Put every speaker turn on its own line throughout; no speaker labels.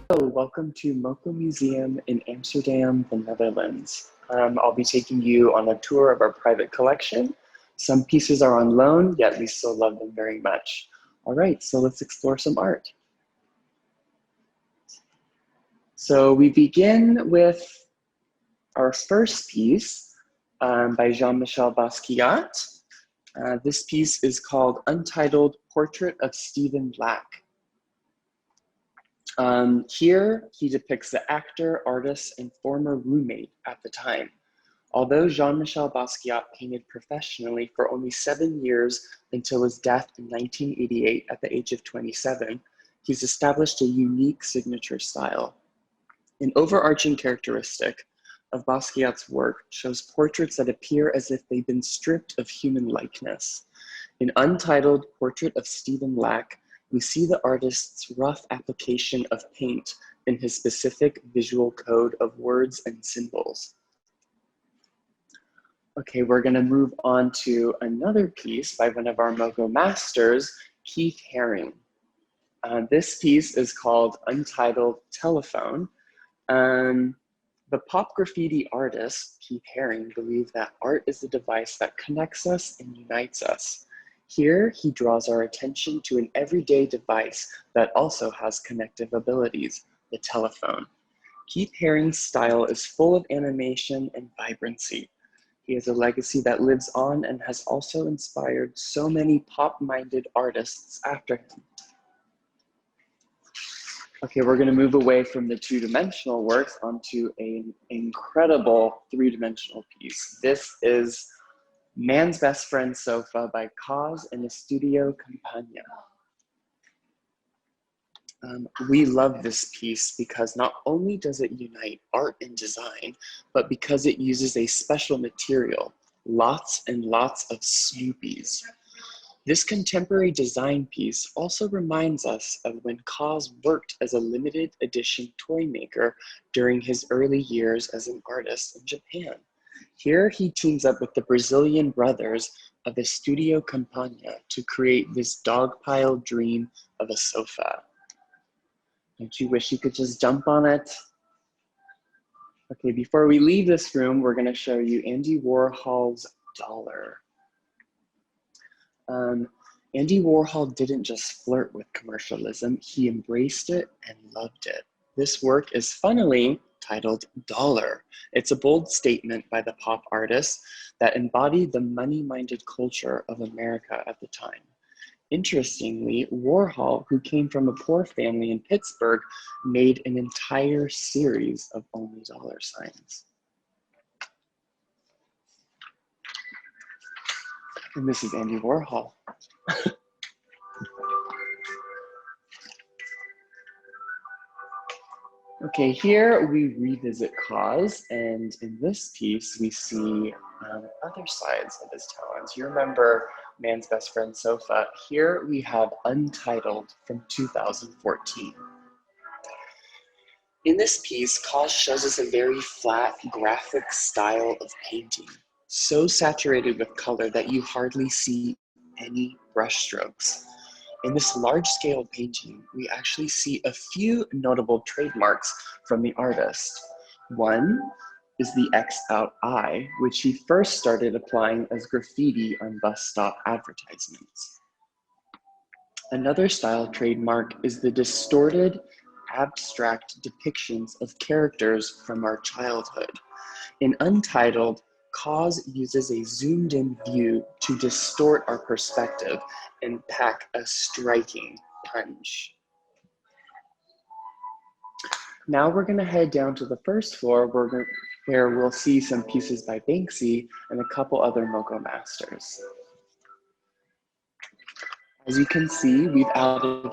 Hello, welcome to Moco Museum in Amsterdam, the Netherlands. I'll be taking you on a tour of our private collection. Some pieces are on loan, yet we still love them very much. All right, so let's explore some art. So we begin with our first piece by Jean-Michel Basquiat. This piece is called Untitled Portrait of Stephen Black. Here, he depicts the actor, artist, and former roommate at the time. Although Jean-Michel Basquiat painted professionally for only 7 years until his death in 1988 at the age of 27, he's established a unique signature style. An overarching characteristic of Basquiat's work shows portraits that appear as if they've been stripped of human likeness. In Untitled Portrait of Stephen Black, we see the artist's rough application of paint in his specific visual code of words and symbols. Okay, we're gonna move on to another piece by one of our Moco masters, Keith Haring. This piece is called Untitled Telephone. The pop graffiti artist, Keith Haring, believed that art is the device that connects us and unites us. Here, he draws our attention to an everyday device that also has connective abilities, the telephone. Keith Haring's style is full of animation and vibrancy. He has a legacy that lives on and has also inspired so many pop-minded artists after him. Okay, we're gonna move away from the two-dimensional works onto an incredible three-dimensional piece. This is Man's Best Friend Sofa by KAWS and the Studio Campagna. We love this piece because not only does it unite art and design, but because it uses a special material, lots and lots of Snoopies. This contemporary design piece also reminds us of when KAWS worked as a limited edition toy maker during his early years as an artist in Japan. Here he teams up with the Brazilian brothers of the Studio Campagna to create this dogpile dream of a sofa. Don't you wish you could just jump on it? Okay, before we leave this room, we're gonna show you Andy Warhol's Dollar. Andy Warhol didn't just flirt with commercialism, he embraced it and loved it. This work is funnily titled Dollar. It's a bold statement by the pop artist that embodied the money-minded culture of America at the time. Interestingly, Warhol, who came from a poor family in Pittsburgh, made an entire series of only dollar signs. And this is Andy Warhol. Okay, here we revisit KAWS, and in this piece we see other sides of his talents. You remember Man's Best Friend Sofa. Here we have Untitled from 2014. In this piece, KAWS shows us a very flat, graphic style of painting, so saturated with color that you hardly see any brushstrokes. In this large-scale painting, we actually see a few notable trademarks from the artist. One is the X-out eye, which he first started applying as graffiti on bus stop advertisements. Another style trademark is the distorted, abstract depictions of characters from our childhood. In Untitled, KAWS uses a zoomed-in view to distort our perspective and pack a striking punch. Now we're gonna head down to the first floor where we'll see some pieces by Banksy and a couple other Moco masters. As you can see, we've added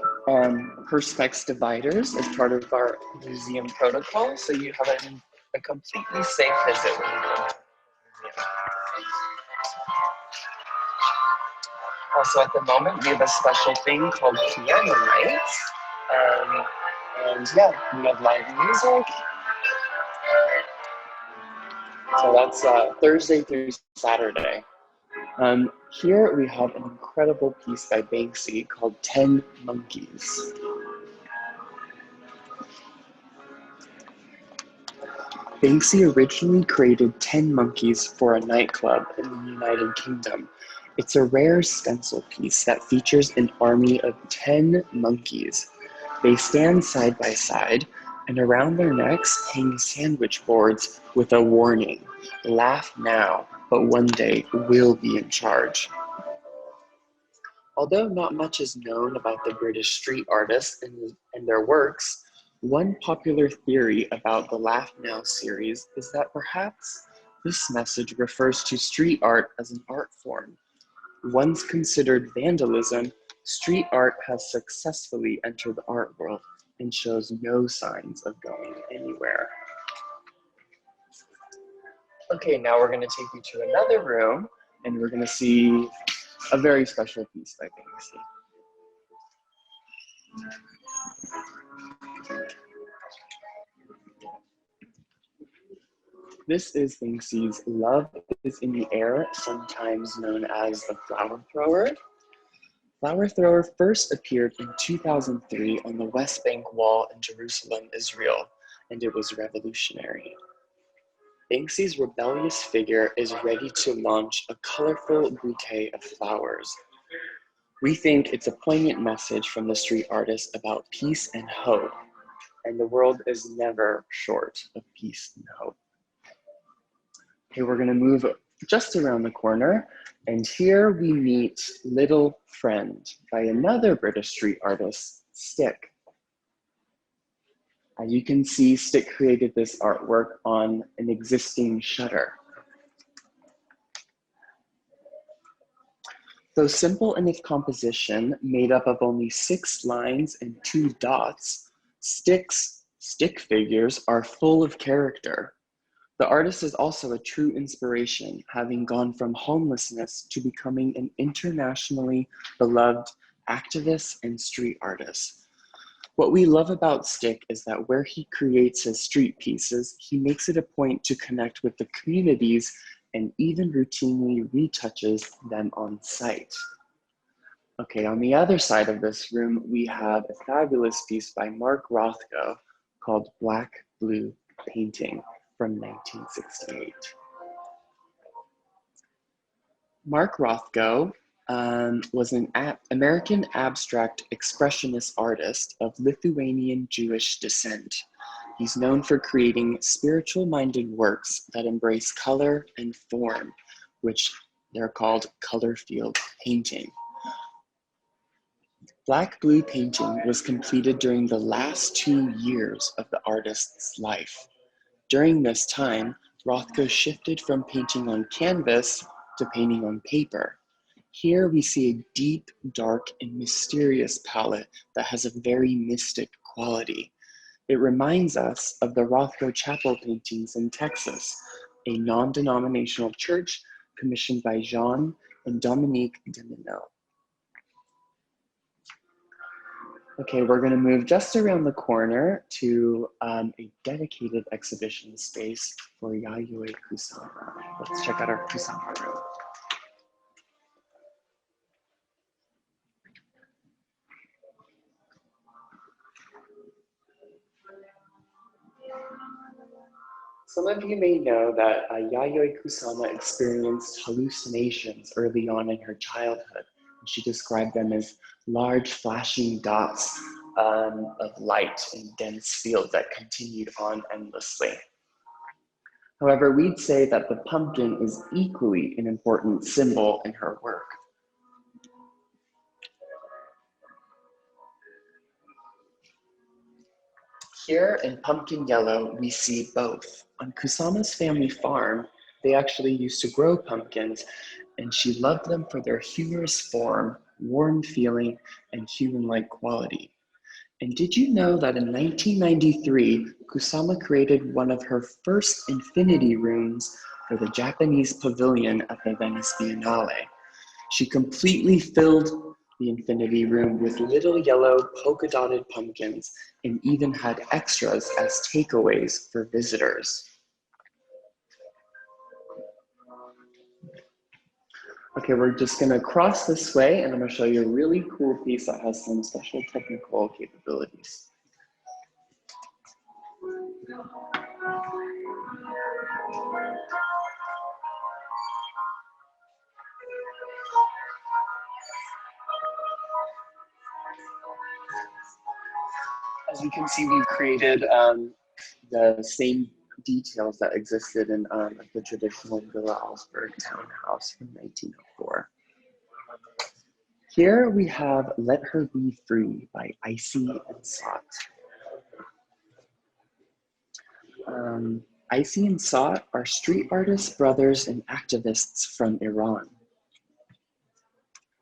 perspex dividers as part of our museum protocol, so you have a completely safe visit when you come to the museum. Also at the moment, we have a special thing called piano nights. And yeah, we have live music. So that's Thursday through Saturday. Here we have an incredible piece by Banksy called 10 Monkeys. Banksy originally created 10 monkeys for a nightclub in the United Kingdom. It's a rare stencil piece that features an army of 10 monkeys. They stand side by side, and around their necks hang sandwich boards with a warning: laugh now, but one day we'll be in charge. Although not much is known about the British street artists and their works, one popular theory about the Laugh Now series is that perhaps this message refers to street art as an art form. Once considered vandalism, street art has successfully entered the art world and shows no signs of going anywhere. Okay, now we're going to take you to another room, and we're going to see a very special piece by Banksy. This is Banksy's Love is in the Air, sometimes known as the Flower Thrower. Flower Thrower first appeared in 2003 on the West Bank Wall in Jerusalem, Israel, and it was revolutionary. Banksy's rebellious figure is ready to launch a colorful bouquet of flowers. We think it's a poignant message from the street artist about peace and hope, and the world is never short of peace and hope. Okay, we're gonna move just around the corner, and here we meet Little Friend by another British street artist, Stik. As you can see, Stik created this artwork on an existing shutter. Though simple in its composition, made up of only 6 lines and 2 dots, Stik's stick figures are full of character. The artist is also a true inspiration, having gone from homelessness to becoming an internationally beloved activist and street artist. What we love about Stik is that where he creates his street pieces, he makes it a point to connect with the communities and even routinely retouches them on site. Okay, on the other side of this room, we have a fabulous piece by Mark Rothko called Black Blue Painting from 1968. Mark Rothko was an American abstract expressionist artist of Lithuanian Jewish descent. He's known for creating spiritual-minded works that embrace color and form, which they're called color field painting. Black Blue Painting was completed during the last 2 years of the artist's life. During this time, Rothko shifted from painting on canvas to painting on paper. Here we see a deep, dark, and mysterious palette that has a very mystic quality. It reminds us of the Rothko chapel paintings in Texas, a non-denominational church commissioned by Jean and Dominique Deminot. Okay, we're gonna move just around the corner to a dedicated exhibition space for Yayoi Kusama. Let's check out our Kusama room. Some of you may know that Yayoi Kusama experienced hallucinations early on in her childhood. She described them as large flashing dots of light in dense fields that continued on endlessly. However, we'd say that the pumpkin is equally an important symbol in her work. Here in pumpkin yellow, we see both. On Kusama's family farm, they actually used to grow pumpkins, and she loved them for their humorous form, warm feeling, and human-like quality. And did you know that in 1993, Kusama created one of her first infinity rooms for the Japanese pavilion at the Venice Biennale? She completely filled the infinity room with little yellow polka-dotted pumpkins and even had extras as takeaways for visitors. Okay, we're just gonna cross this way and I'm gonna show you a really cool piece that has some special technical capabilities. As you can see, we've created the same details that existed in the traditional Villa Augsburg townhouse from 1904. Here we have Let Her Be Free by Icy and Sot. Icy and Sot are street artists, brothers, and activists from Iran.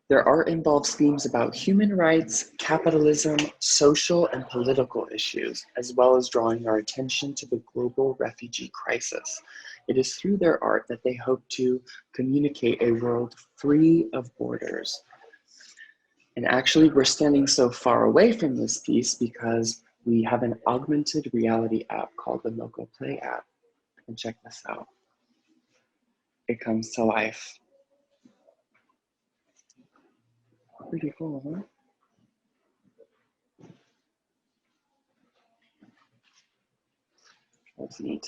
Their art involves themes about human rights, capitalism, social and political issues, as well as drawing our attention to the global refugee crisis. It is through their art that they hope to communicate a world free of borders. And actually, we're standing so far away from this piece because we have an augmented reality app called the Moco Play app. And check this out. It comes to life. Pretty cool, huh? That's neat.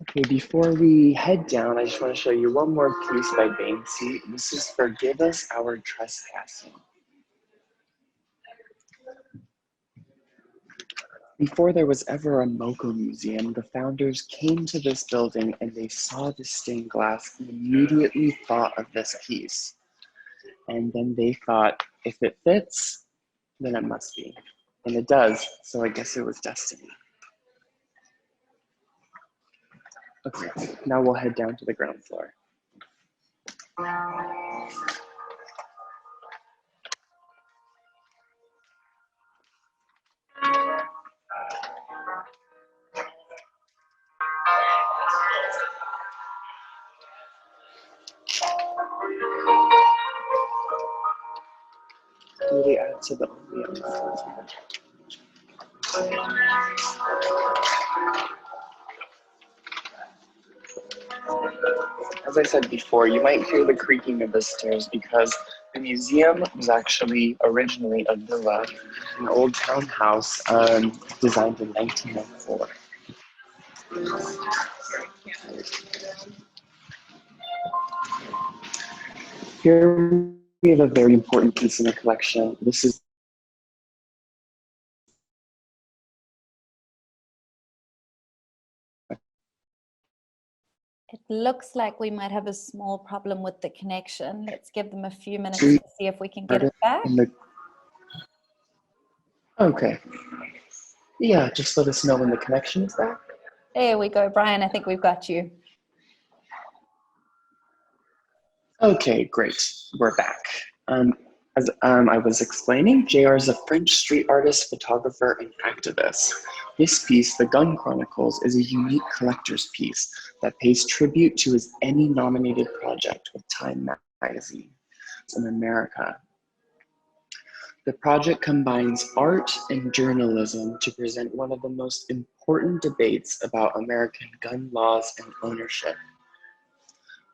Okay, before we head down, I just want to show you one more piece by Banksy. This is Forgive Us Our Trespassing. Before there was ever a Moco Museum, the founders came to this building and they saw the stained glass and immediately thought of this piece. And then they thought, if it fits, then it must be. And it does, so I guess it was destiny. Okay, now we'll head down to the ground floor. Really add to the ambiance. As I said before, you might hear the creaking of the stairs because the museum was actually originally a villa, an old townhouse designed in 1904. Here we have a very important piece in the collection. This is
It looks like we might have a small problem with the connection. Let's give them a few minutes to see if we can get it back.
Okay. Yeah, just let us know when the connection is back.
There we go, Brian. I think we've got you.
Okay, great. We're back. As I was explaining, JR is a French street artist, photographer, and activist. This piece, the Gun Chronicles, is a unique collector's piece that pays tribute to his Emmy-nominated project with Time magazine in America. The project combines art and journalism to present one of the most important debates about American gun laws and ownership.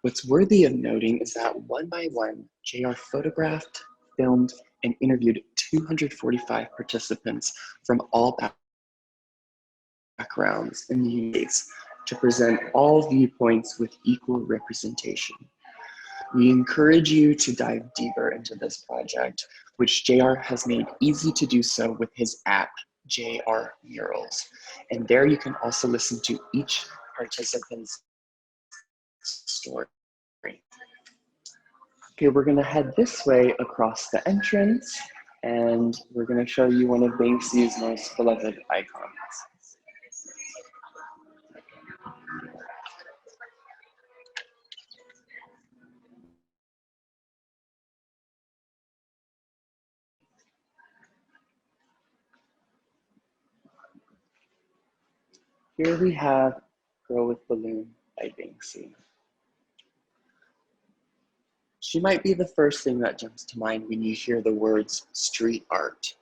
What's worthy of noting is that one by one, JR photographed, filmed, and interviewed 245 participants from all backgrounds in the United States to present all viewpoints with equal representation. We encourage you to dive deeper into this project, which JR has made easy to do so with his app, JR Murals. And there you can also listen to each participant's story. Okay, we're gonna head this way across the entrance, and we're gonna show you one of Banksy's most beloved icons. Here we have Girl with Balloon by Banksy. She might be the first thing that jumps to mind when you hear the words street art.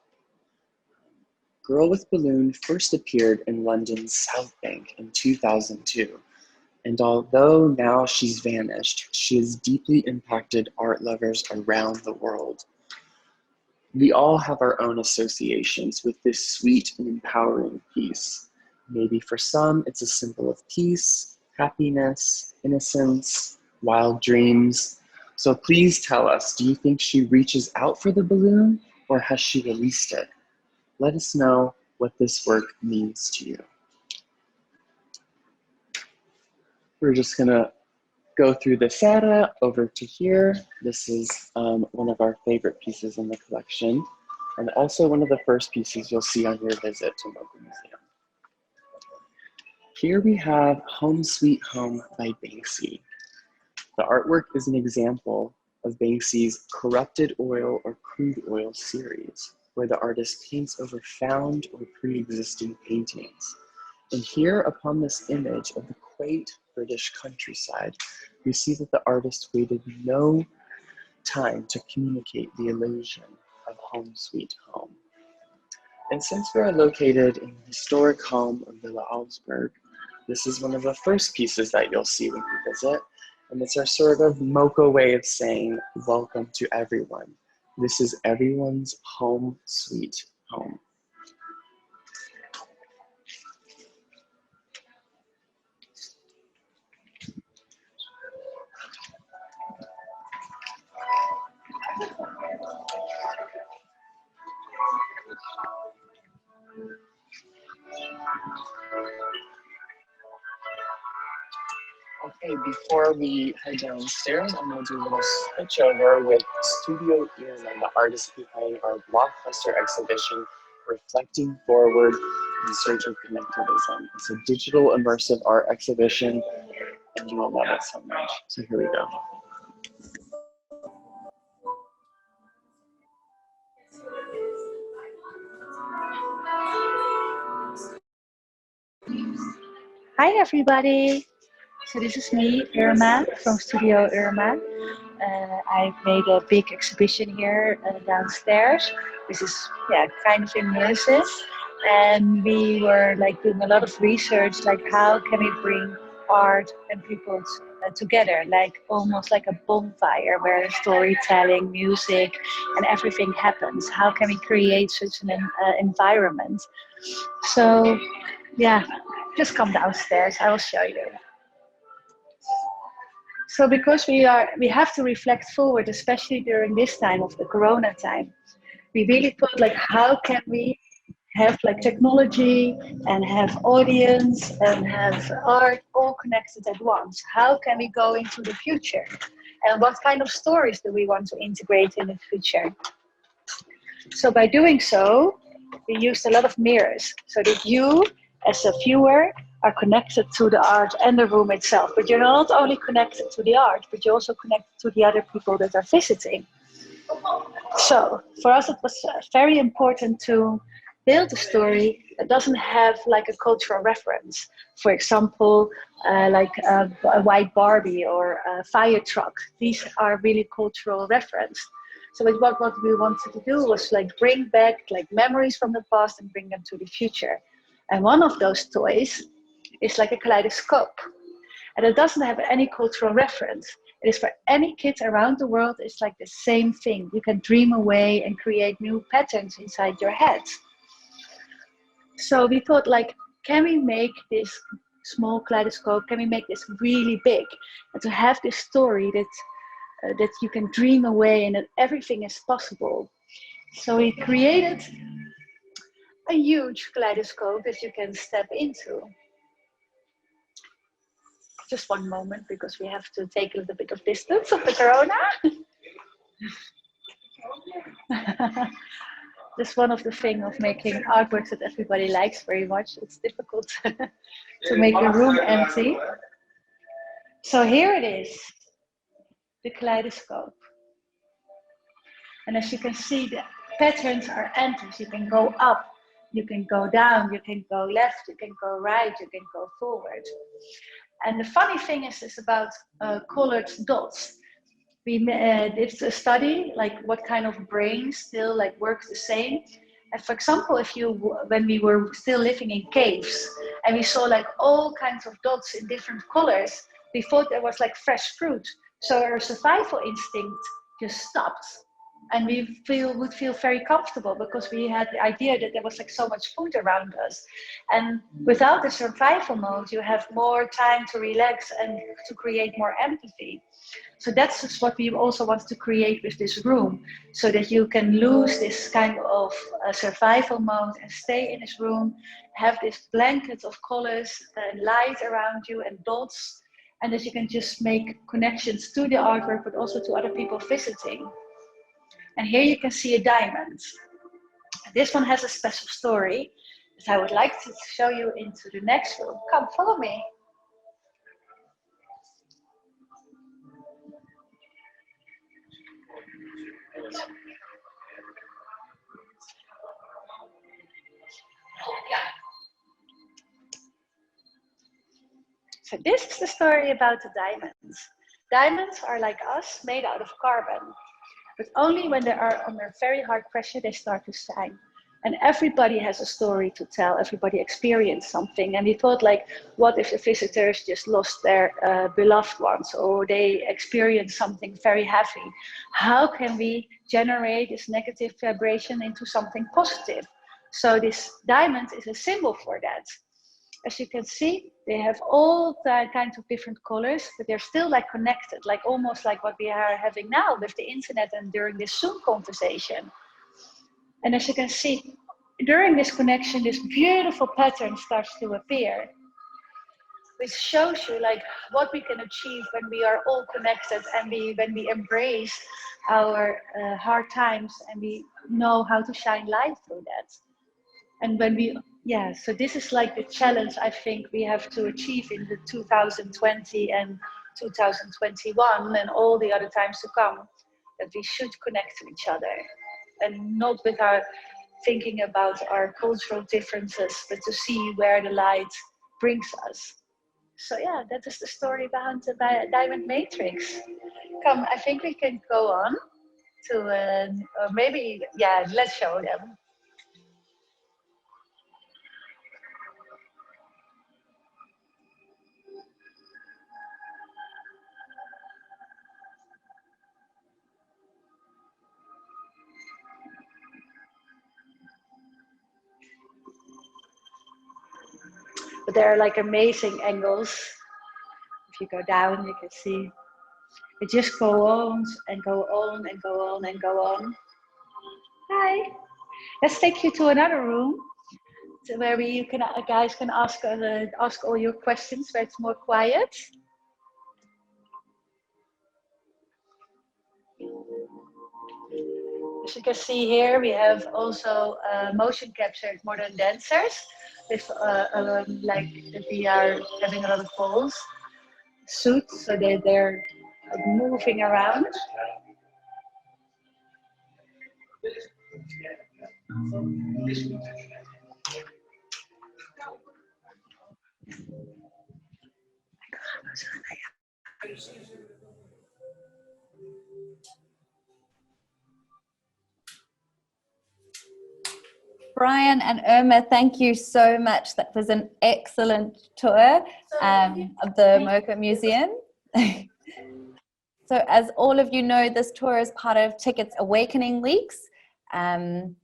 Girl with Balloon first appeared in London's South Bank in 2002, and although now she's vanished, she has deeply impacted art lovers around the world. We all have our own associations with this sweet and empowering piece. Maybe for some, it's a symbol of peace, happiness, innocence, wild dreams. So please tell us, do you think she reaches out for the balloon or has she released it? Let us know what this work means to you. We're just gonna go through the Sara over to here. This is one of our favorite pieces in the collection, and also one of the first pieces you'll see on your visit to Moco Museum. Here we have Home Sweet Home by Banksy. The artwork is an example of Banksy's corrupted oil or crude oil series, where the artist paints over found or pre-existing paintings. And here upon this image of the quaint British countryside, we see that the artist waited no time to communicate the illusion of home sweet home. And since we are located in the historic home of Villa Augsburg, this is one of the first pieces that you'll see when you visit, and it's our sort of Moco way of saying welcome to everyone. This is everyone's home sweet home. Okay, before we head downstairs, I'm going to do a little switch over with Studio Irma, the artist behind our blockbuster exhibition, Reflecting Forward in Search of Connectivism. It's a digital immersive art exhibition, and you will love it so much. So here we go.
Hi everybody! So this is me, Irma, from Studio Irma. I've made a big exhibition here downstairs. This is kind of immersive, and we were like doing a lot of research, like how can we bring art and people together, like almost like a bonfire where storytelling, music, and everything happens. How can we create such an environment? So just come downstairs. I will show you. So because we have to reflect forward, especially during this time of the Corona time, we really thought like, how can we have like technology and have audience and have art all connected at once? How can we go into the future? And what kind of stories do we want to integrate in the future? So by doing so, we used a lot of mirrors so that you, as a viewer, are connected to the art and the room itself. But you're not only connected to the art, but you're also connected to the other people that are visiting. So for us, it was very important to build a story that doesn't have like a cultural reference. For example, like a white Barbie or a fire truck. These are really cultural reference. So what we wanted to do was like bring back like memories from the past and bring them to the future. And one of those toys is like a kaleidoscope. And it doesn't have any cultural reference. It is for any kid around the world. It's like the same thing. You can dream away and create new patterns inside your head. So we thought like, can we make this small kaleidoscope, can we make this really big? And to have this story that you can dream away and that everything is possible. So we created a huge kaleidoscope that you can step into. Just one moment, because we have to take a little bit of distance of the Corona. That's one of the things of making artworks that everybody likes very much. It's difficult to make the room empty. So here it is, the kaleidoscope. And as you can see, the patterns are endless. You can go up, you can go down, you can go left, you can go right, you can go forward. And the funny thing is about colored dots. We did a study, like what kind of brain still like works the same. And for example, when we were still living in caves and we saw like all kinds of dots in different colors, we thought there was like fresh fruit. So our survival instinct just stopped. And we would feel very comfortable because we had the idea that there was like so much food around us. And without the survival mode, you have more time to relax and to create more empathy. So that's just what we also want to create with this room, so that you can lose this kind of survival mode and stay in this room, have this blanket of colors and light around you and dots, and that you can just make connections to the artwork, but also to other people visiting. And here you can see a diamond. This one has a special story that I would like to show you into the next room. Come, follow me. So this is the story about the diamonds. Diamonds are like us, made out of carbon. But only when they are under very hard pressure, they start to shine. And everybody has a story to tell. Everybody experienced something. And we thought, like, what if the visitors just lost their beloved ones, or they experienced something very heavy? How can we generate this negative vibration into something positive? So this diamond is a symbol for that. As you can see, they have all kinds of different colors, but they're still like connected, like almost like what we are having now with the internet and during this Zoom conversation. And as you can see, during this connection, this beautiful pattern starts to appear, which shows you like what we can achieve when we are all connected and when we embrace our hard times and we know how to shine light through that. And when we, yeah, so this is like the challenge I think we have to achieve in the 2020 and 2021 and all the other times to come, that we should connect to each other and not with our thinking about our cultural differences, but to see where the light brings us. So yeah, that is the story behind the diamond matrix. Come, I think we can go on to, or maybe, yeah, let's show them. But they're like amazing angles. If you go down, you can see it just go on and go on and go on and go on. Hi, let's take you to another room where you can guys can ask all your questions where it's more quiet. As you can see here, we have also motion captured modern dancers with like we are having a lot of balls, suits, so they're moving around.
Brian and Irma, thank you so much. That was an excellent tour of the Moco Museum. So as all of you know, this tour is part of Tiqets Awakening Weeks. And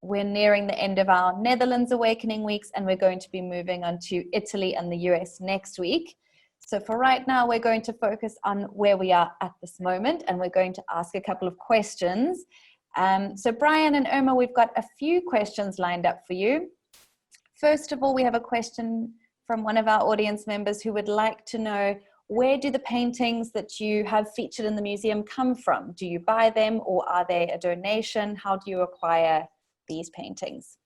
we're nearing the end of our Netherlands Awakening Weeks, and we're going to be moving on to Italy and the US next week. So for right now, we're going to focus on where we are at this moment, and we're going to ask a couple of questions. So Brian and Irma, we've got a few questions lined up for you. First of all, we have a question from one of our audience members who would like to know, where do the paintings that you have featured in the museum come from? Do you buy them, or are they a donation? How do you acquire these paintings?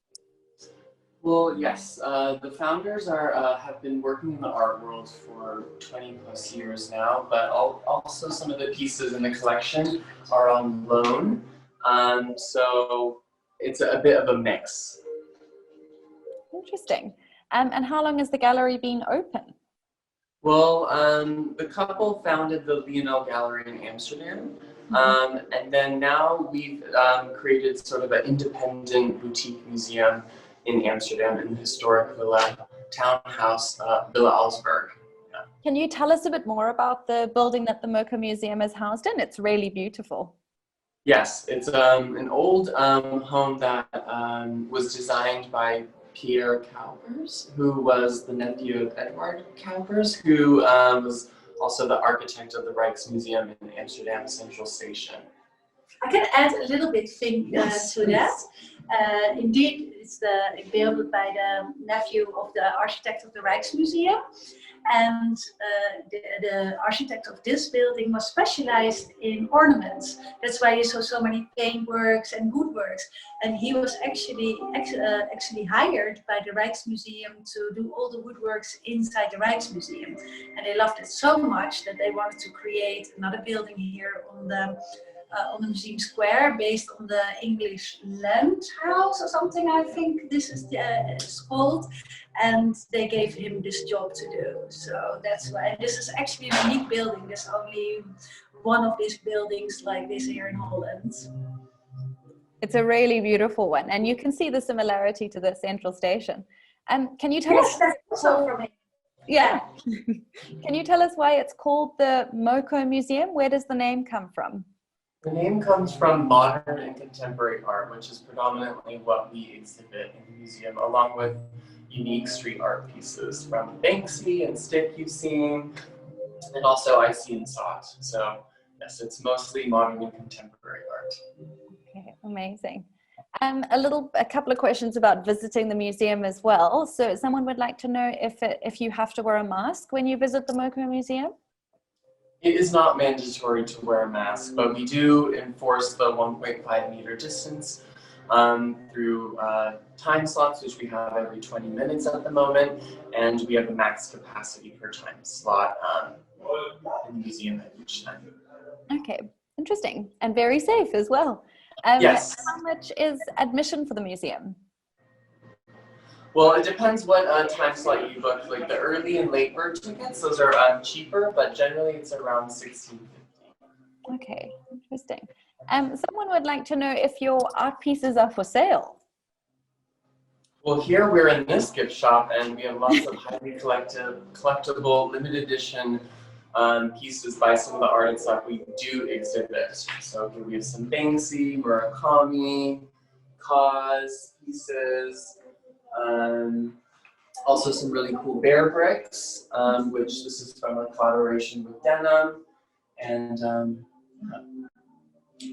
Well, yes, the founders have been working in the art world for 20 plus years now, but also some of the pieces in the collection are on loan. So it's a bit of a mix.
Interesting. And how long has the gallery been open?
Well, the couple founded the Lionel Gallery in Amsterdam, and then now we've created sort of an independent boutique museum in Amsterdam in the historic villa townhouse, Villa Alsberg. Yeah.
Can you tell us a bit more about the building that the Moco Museum is housed in? It's really beautiful.
Yes, it's an old home that was designed by Pierre KAWS, who was the nephew of Edward KAWS, who was also the architect of the Rijksmuseum in Amsterdam Central Station.
I can add a little bit to that. Indeed, it's built by the nephew of the architect of the Rijksmuseum. And the architect of this building was specialized in ornaments. That's why you saw so many paintworks and woodworks. And he was actually hired by the Rijksmuseum to do all the woodworks inside the Rijksmuseum. And they loved it so much that they wanted to create another building here on the museum square based on the English land house or something. I think this is it's called. And they gave him this job to do. So that's why this is actually a unique building. There's only one of these buildings like this here in Holland.
It's a really beautiful one, and you can see the similarity to the central station. Can you tell us?
That's also from him.
Yeah. Can you tell us why it's called the Moco Museum? Where does the name come from?
The name comes from modern and contemporary art, which is predominantly what we exhibit in the museum, along with unique street art pieces from Banksy and Stik you've seen, and also I see and sought. So yes, it's mostly modern and contemporary art.
Okay, amazing. A couple of questions about visiting the museum as well. So someone would like to know if you have to wear a mask when you visit the Moco Museum?
It is not mandatory to wear a mask, but we do enforce the 1.5 meter distance through time slots, which we have every 20 minutes at the moment, and we have a max capacity per time slot in the museum at each time.
Okay, interesting, and very safe as well.
Yes.
How much is admission for the museum?
Well, it depends what time slot you book. Like the early and late bird tickets, those are cheaper, but generally it's around $16.50.
Okay, interesting. Someone would like to know if your art pieces are for sale.
Well, here we're in this gift shop, and we have lots of highly collectible, limited edition pieces by some of the artists that we do exhibit. So here we have some Banksy, Murakami, KAWS pieces. Also some really cool bear bricks, which this is from a collaboration with denim. And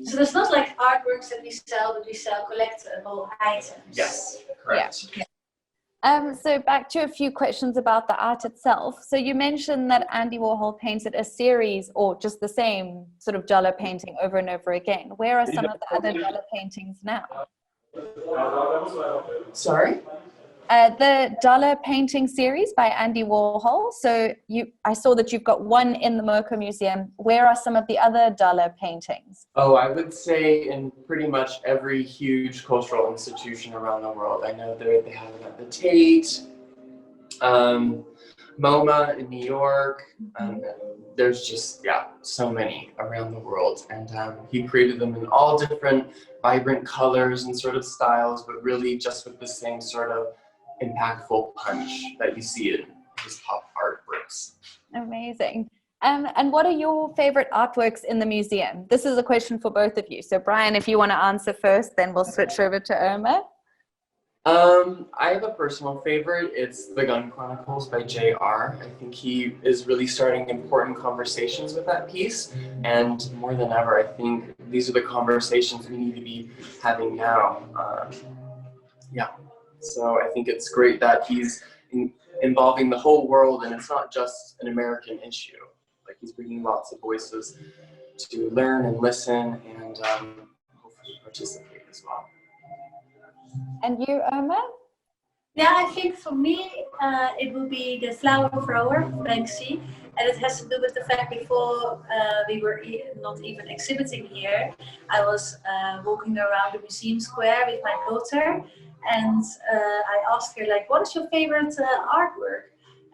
so there's not like artworks that we sell, but we sell collectible items.
Yes, correct.
Yeah. So back to a few questions about the art itself. So you mentioned that Andy Warhol painted a series or just the same sort of Giallo painting over and over again. Where are some of the other Giallo paintings now?
Sorry?
The Giallo painting series by Andy Warhol. So I saw that you've got one in the Moco Museum. Where are some of the other Giallo paintings?
Oh, I would say in pretty much every huge cultural institution around the world. I know they have it at the Tate, MoMA in New York. There's just, so many around the world. And he created them in all different vibrant colors and sort of styles, but really just with the same sort of impactful punch that you see in his pop art works.
Amazing. And what are your favorite artworks in the museum? This is a question for both of you. So Brian, if you want to answer first, then we'll switch over to Irma.
I have a personal favorite. It's the Gun Chronicles by JR. I think he is really starting important conversations with that piece. And more than ever, I think these are the conversations we need to be having now. So I think it's great that he's involving the whole world, and it's not just an American issue. Like, he's bringing lots of voices to learn and listen and hopefully participate as well.
And you, Irma?
Yeah, I think for me, it will be the flower thrower of Banksy. And it has to do with the fact before we were not even exhibiting here, I was walking around the museum square with my daughter. And I asked her, like, what is your favorite artwork?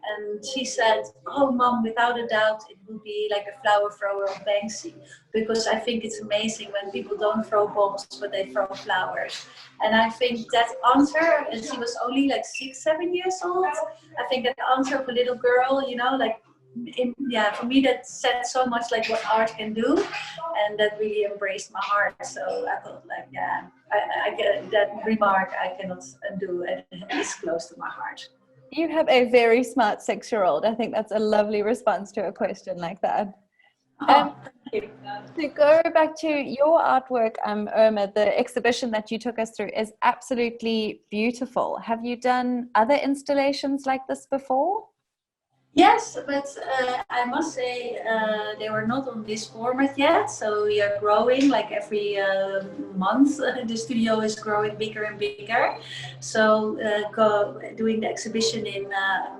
And she said, oh, Mom, without a doubt, it would be like the flower thrower of Banksy. Because I think it's amazing when people don't throw bombs, but they throw flowers. And I think that answer, and she was only like 6, 7 years old. I think that answer of a little girl, you know, like for me that said so much like what art can do, and that really embraced my heart. So I thought like, yeah, I get that remark I cannot undo, and it is close to my heart.
You have a very smart 6-year-old. I think that's a lovely response to a question like that.
Oh, thank you.
To go back to your artwork, Irma, the exhibition that you took us through is absolutely beautiful. Have you done other installations like this before?
Yes, but I must say they were not on this format yet. So we are growing like every month. The studio is growing bigger and bigger. So doing the exhibition in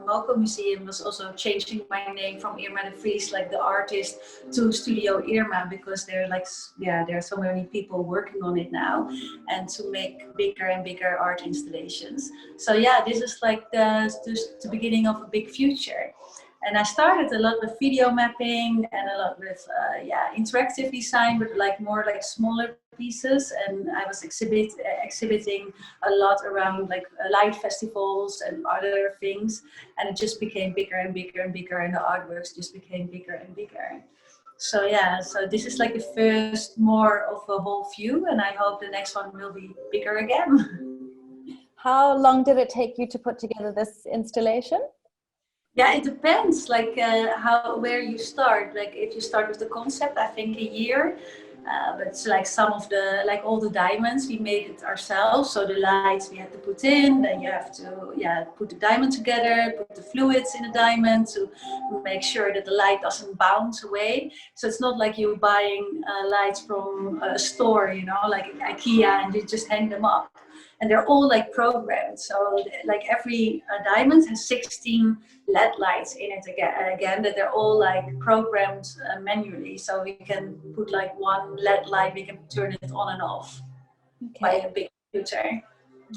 Moco Museum was also changing my name from Irma de Vries, like the artist, to Studio Irma, because there are so many people working on it now, and to make bigger and bigger art installations. So yeah, this is like the beginning of a big future. And I started a lot with video mapping and a lot with interactive design, but like more like smaller pieces. And I was exhibiting a lot around like light festivals and other things. And it just became bigger and bigger and bigger, and the artworks just became bigger and bigger. So yeah, so this is like the first more of a whole view, and I hope the next one will be bigger again.
How long did it take you to put together this installation?
Yeah, it depends, like where you start. Like if you start with the concept, I think a year. But it's like some of the, like all the diamonds, we made it ourselves. So the lights we had to put in, then you have to put the diamond together, put the fluids in the diamond to make sure that the light doesn't bounce away. So it's not like you're buying lights from a store, you know, like IKEA, and you just hang them up. And they're all like programmed. So like every diamond has 16 LED lights in it again that they're all like programmed manually. So we can put like one LED light, we can turn it on and off by a big computer.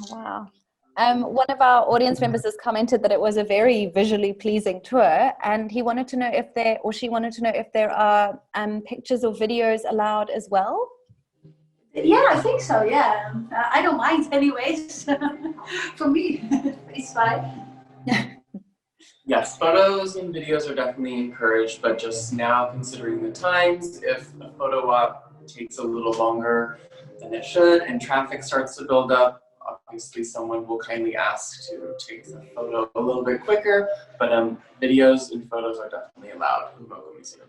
Wow. One of our audience members has commented that it was a very visually pleasing tour, and he wanted to know if she wanted to know if there are pictures or videos allowed as well.
Yeah, I think so. Yeah, I don't mind anyways. For me, it's fine.
Yes, photos and videos are definitely encouraged, but just now considering the times, if a photo op takes a little longer than it should and traffic starts to build up, obviously someone will kindly ask to take the photo a little bit quicker, but videos and photos are definitely allowed in Moco Museum.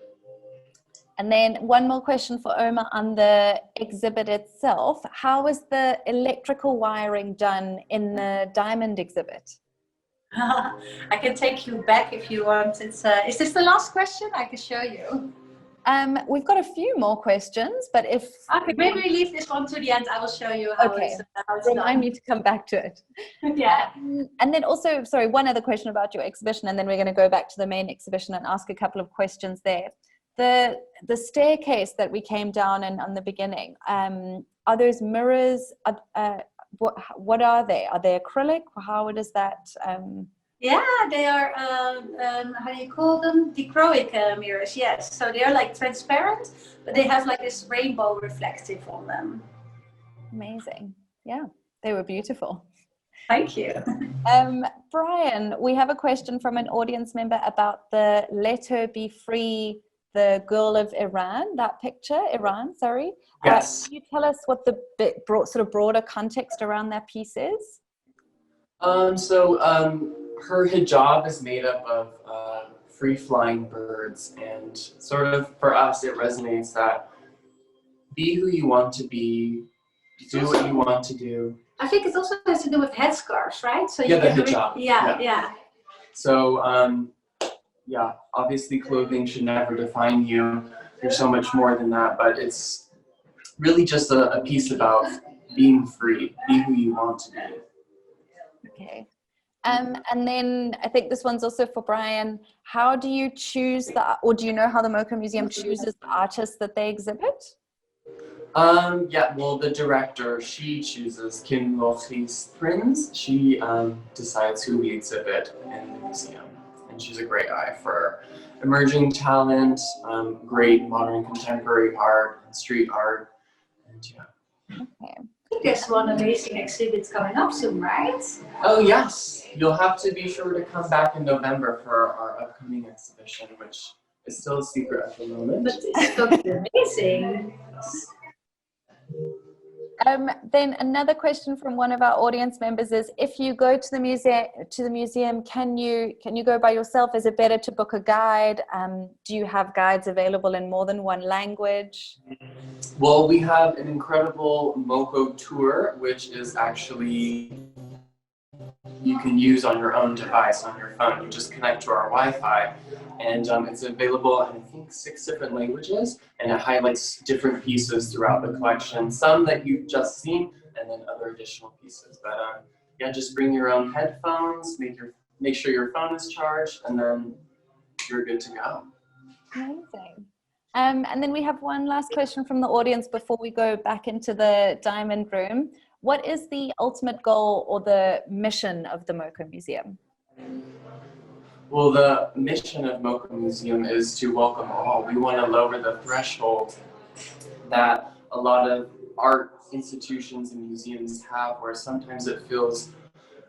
And then one more question for Irma on the exhibit itself. How is the electrical wiring done in the diamond exhibit?
I can take you back if you want. Is this the last question? I can show you.
We've got a few more questions, but if...
Okay, maybe we leave this one to the end. I will show you how it's
Remind me to come back to it.
Yeah.
And then also, sorry, one other question about your exhibition, and then we're going to go back to the main exhibition and ask a couple of questions there. The staircase that we came down in on the beginning, are those mirrors? What are they? Are they acrylic? How does that?
Yeah, they are. How do you call them? Dichroic mirrors. Yes. So they are like transparent, but they have like this rainbow reflective on them.
Amazing. Yeah, they were beautiful.
Thank you.
Brian, we have a question from an audience member about the "Let Her Be Free," the girl of Iran, that picture, sorry.
Yes.
Can you tell us what the sort of broader context around that piece is?
Her hijab is made up of free-flying birds, and sort of for us it resonates that be who you want to be, do what you want to do.
I think it also has to do with headscarves, right? So
yeah, the hijab.
Yeah.
So obviously clothing should never define you. You're so much more than that, but it's really just a piece about being free, be who you want to be.
Okay. And then I think this one's also for Brian. How do you choose or do you know how the Moco Museum chooses the artists that they exhibit?
The director, she chooses Kim Lochis Prinz. She decides who we exhibit in the museum. And she's a great eye for emerging talent, great modern contemporary art and street art. And
Okay.
There's one amazing exhibit coming up soon, right?
Oh yes, you'll have to be sure to come back in November for our upcoming exhibition, which is still a secret at the moment.
But it's going to be amazing.
Then another question from one of our audience members is: if you go to the museum, can you go by yourself? Is it better to book a guide? Do you have guides available in more than one language?
Well, we have an incredible Moco tour, which is actually you can use on your own device on your phone. You just connect to our Wi-Fi, and it's available in I think 6 different languages, and it highlights different pieces throughout the collection. Some that you've just seen, and then other additional pieces. But yeah, just bring your own headphones. Make sure your phone is charged, and then you're good to go.
Amazing. And then we have one last question from the audience before we go back into the Diamond Room. What is the ultimate goal or the mission of the Moco Museum?
Well, the mission of Moco Museum is to welcome all. We want to lower the threshold that a lot of art institutions and museums have, where sometimes it feels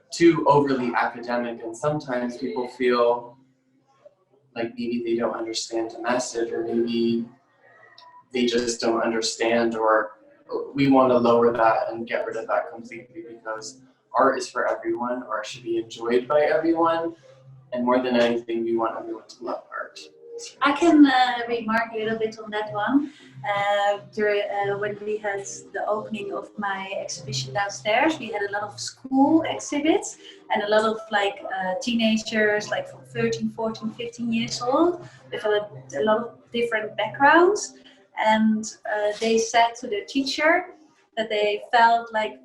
too overly academic, and sometimes people feel like maybe they don't understand the message, or maybe they just don't understand, or we want to lower that and get rid of that completely, because art is for everyone. Art should be enjoyed by everyone, and more than anything, we want everyone to love art.
I can remark a little bit on that one. When we had the opening of my exhibition downstairs, we had a lot of school exhibits and a lot of teenagers, like from 13, 14, 15 years old, with a lot of different backgrounds. And they said to their teacher that they felt like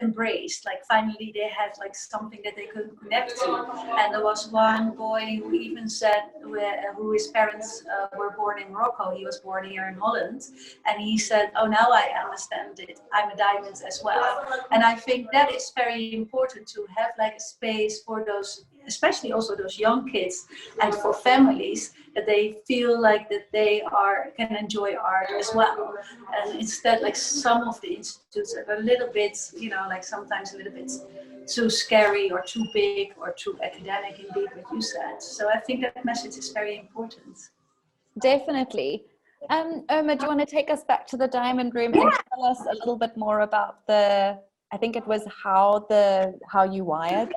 embraced, like finally they had like something that they could connect to. And there was one boy who even said, who his parents were born in Morocco, he was born here in Holland, and he said, oh, now I understand it, I'm a diamond as well. And I think that is very important, to have like a space for those, especially also those young kids, and for families, that they feel like that they can enjoy art as well. And instead, like some of the institutes are a little bit, like sometimes a little bit too scary or too big or too academic, indeed, what you said. So I think that message is very important.
Definitely. Irma, do you want to take us back to the Diamond Room and tell us a little bit more about I think it was how you wired?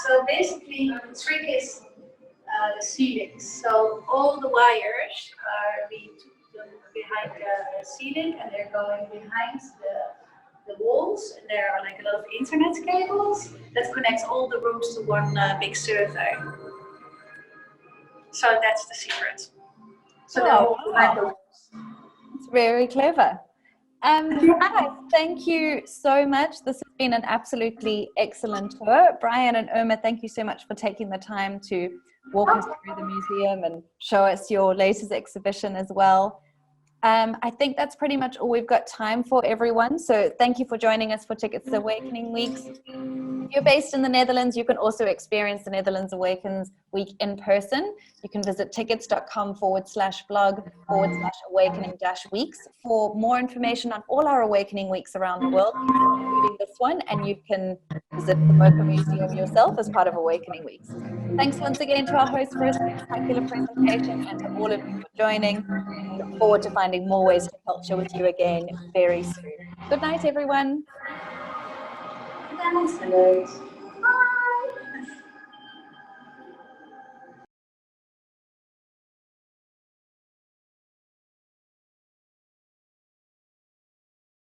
So basically, the trick is the ceiling. So all the wires are being behind the ceiling, and they're going behind the walls. And there are like a lot of internet cables that connect all the rooms to one big server. So that's the secret. So they're all behind the walls.
It's very clever. Guys, thank you so much. This has been an absolutely excellent tour. Brian and Irma, thank you so much for taking the time to walk us through the museum and show us your latest exhibition as well. I think that's pretty much all we've got time for, everyone. So thank you for joining us for Tiqets Awakening Weeks. If you're based in the Netherlands, you can also experience the Netherlands Awakens Week in person. You can visit tiqets.com/blog/awakening-weeks for more information on all our Awakening Weeks around the world, including this one, and you can visit the Moco Museum yourself as part of Awakening Weeks. Thanks once again to our host for a spectacular presentation, and to all of you for joining. We look forward to finding more ways to culture with you again very soon. Good night, everyone.
Good night.